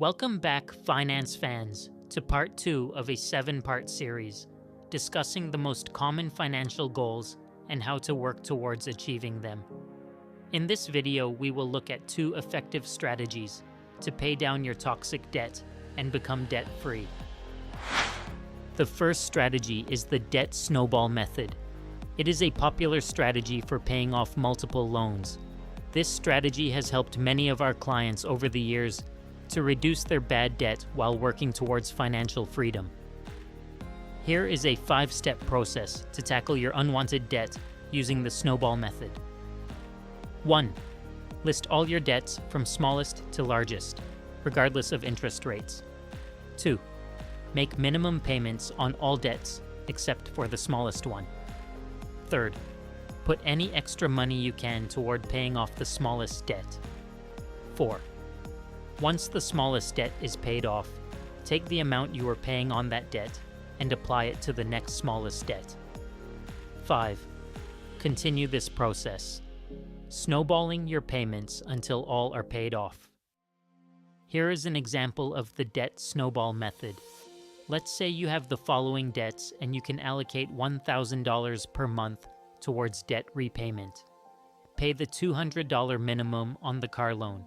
Welcome back, finance fans, to part 2 of a 7-part series discussing the most common financial goals and how to work towards achieving them. In this video, we will look at 2 effective strategies to pay down your toxic debt and become debt-free. The first strategy is the debt snowball method. It is a popular strategy for paying off multiple loans. This strategy has helped many of our clients over the years to reduce their bad debt while working towards financial freedom. Here is a 5-step process to tackle your unwanted debt using the snowball method. 1. List all your debts from smallest to largest, regardless of interest rates. 2. Make minimum payments on all debts except for the smallest one. 3. Put any extra money you can toward paying off the smallest debt. 4. Once the smallest debt is paid off, take the amount you are paying on that debt and apply it to the next smallest debt. 5. Continue this process, snowballing your payments until all are paid off. Here is an example of the debt snowball method. Let's say you have the following debts and you can allocate $1,000 per month towards debt repayment. Pay the $200 minimum on the car loan.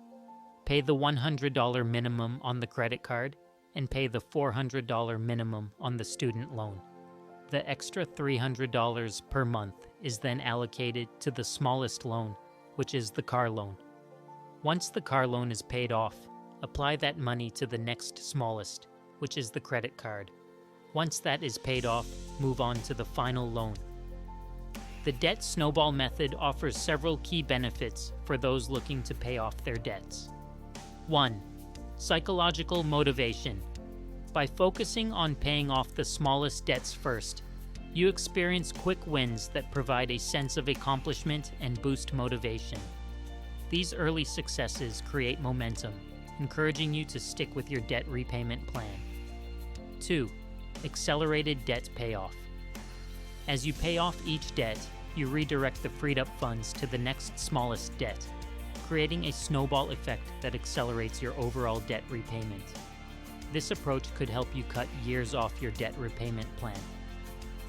Pay the $100 minimum on the credit card, and pay the $400 minimum on the student loan. The extra $300 per month is then allocated to the smallest loan, which is the car loan. Once the car loan is paid off, apply that money to the next smallest, which is the credit card. Once that is paid off, move on to the final loan. The debt snowball method offers several key benefits for those looking to pay off their debts. 1. Psychological motivation. By focusing on paying off the smallest debts first, you experience quick wins that provide a sense of accomplishment and boost motivation. These early successes create momentum, encouraging you to stick with your debt repayment plan. 2. Accelerated debt payoff. As you pay off each debt, you redirect the freed up funds to the next smallest debt, creating a snowball effect that accelerates your overall debt repayment. This approach could help you cut years off your debt repayment plan.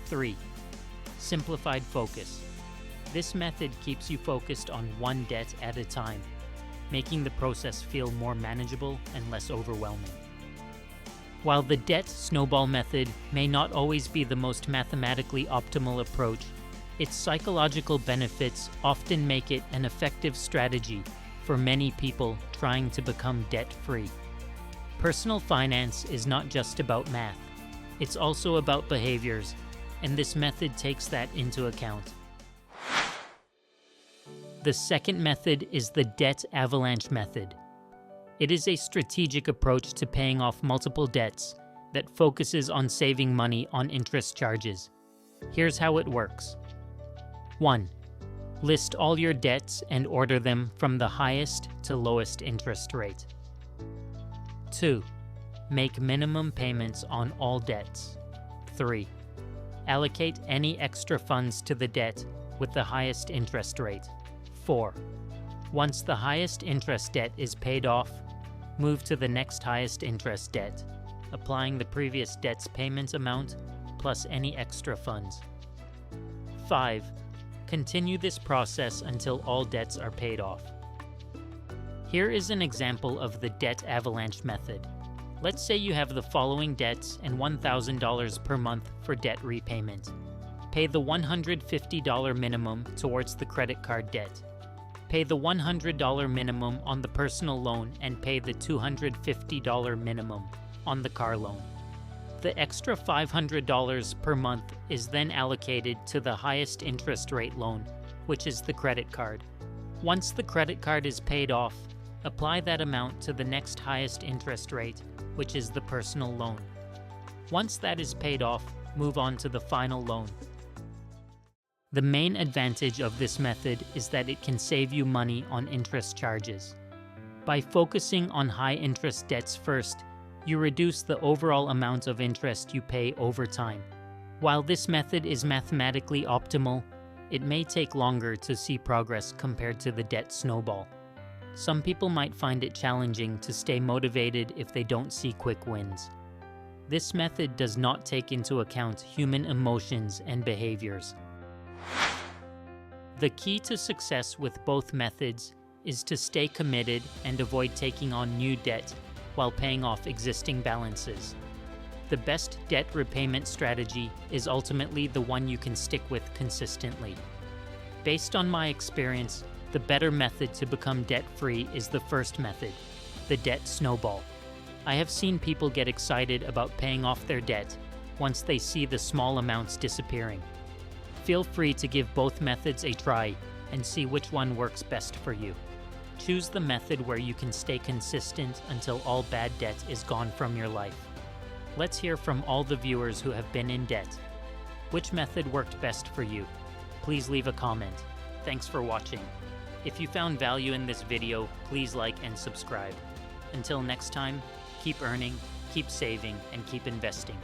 3. Simplified focus. This method keeps you focused on one debt at a time, making the process feel more manageable and less overwhelming. While the debt snowball method may not always be the most mathematically optimal approach, its psychological benefits often make it an effective strategy for many people trying to become debt-free. Personal finance is not just about math, it's also about behaviors, and this method takes that into account. The second method is the debt avalanche method. It is a strategic approach to paying off multiple debts that focuses on saving money on interest charges. Here's how it works. 1. List all your debts and order them from the highest to lowest interest rate. 2. Make minimum payments on all debts. 3. Allocate any extra funds to the debt with the highest interest rate. 4. Once the highest interest debt is paid off, move to the next highest interest debt, applying the previous debt's payment amount plus any extra funds. 5. Continue this process until all debts are paid off. Here is an example of the debt avalanche method. Let's say you have the following debts and $1,000 per month for debt repayment. Pay the $150 minimum towards the credit card debt. Pay the $100 minimum on the personal loan and pay the $250 minimum on the car loan. The extra $500 per month is then allocated to the highest interest rate loan, which is the credit card. Once the credit card is paid off, apply that amount to the next highest interest rate, which is the personal loan. Once that is paid off, move on to the final loan. The main advantage of this method is that it can save you money on interest charges. By focusing on high interest debts first, you reduce the overall amount of interest you pay over time. While this method is mathematically optimal, it may take longer to see progress compared to the debt snowball. Some people might find it challenging to stay motivated if they don't see quick wins. This method does not take into account human emotions and behaviors. The key to success with both methods is to stay committed and avoid taking on new debt while paying off existing balances. The best debt repayment strategy is ultimately the one you can stick with consistently. Based on my experience, the better method to become debt-free is the first method, the debt snowball. I have seen people get excited about paying off their debt once they see the small amounts disappearing. Feel free to give both methods a try and see which one works best for you. Choose the method where you can stay consistent until all bad debt is gone from your life. Let's hear from all the viewers who have been in debt. Which method worked best for you? Please leave a comment. Thanks for watching. If you found value in this video, please like and subscribe. Until next time, keep earning, keep saving, and keep investing.